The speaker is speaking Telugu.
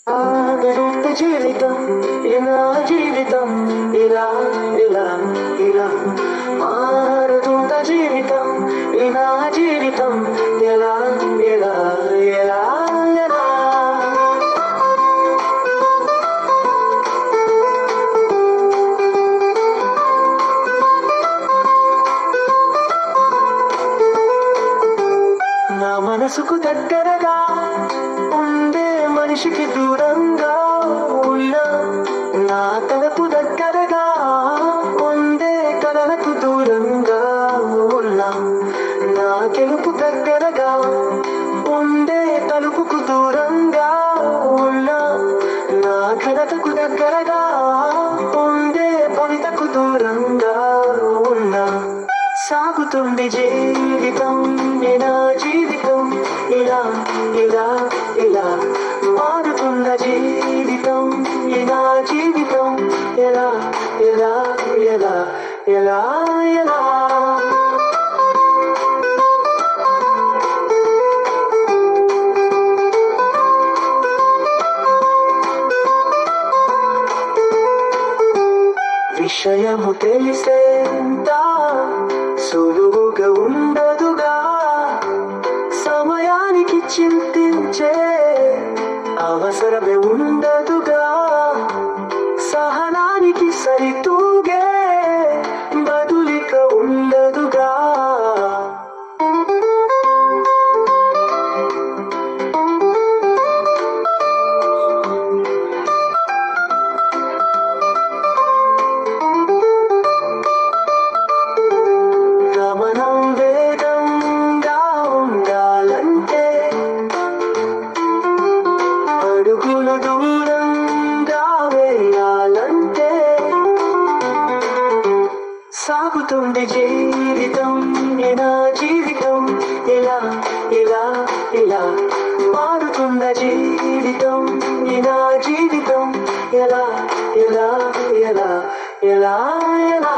ఆగడుత జీవితం ఇలా జీవితం ఇలా ఇలా ఇలా మారుతుంట జీవితం ఇలా జీవితం ఎలా ఎలా ఎలా ఎలా నా మనసుకు దగ్గరగా ఉండే మనిషికి దూరంగా ఉన్నా నా తలపు దగ్గరగా ఉండే కలలకు దూరంగా ఉన్నా నా గెలుపు దగ్గరగా ఉండే తలుపుకు దూరంగా ఉన్నా నా ఘనతకు దగ్గరగా ఉండే భవితకు దూరంగా ఉన్నా సాగుతుంది జీవితం నా జీవితం ఇలా ఇలా ఇలా మారుతున్న జీవితం నా జీవితం ఎలా ఎలా ఎలా ఎలా ఎలా విషయము తెలిసేంత సులువుగా ఉండదుగా సమయానికి చింతించే అవసరమే ఉండదుగా సహనానికి సరితూగే బదులిక ఉండదుగా గమనం వేగంగా ఉండాలంటే అడుగులు దూరంగా వేయాలంటే సాగుతుంది జీవితం నా జీవితం ఇలా ఇలా ఇలా మారుతున్న జీవితం నా జీవితం ఎలా ఎలా ఎలా ఎలా ఎలా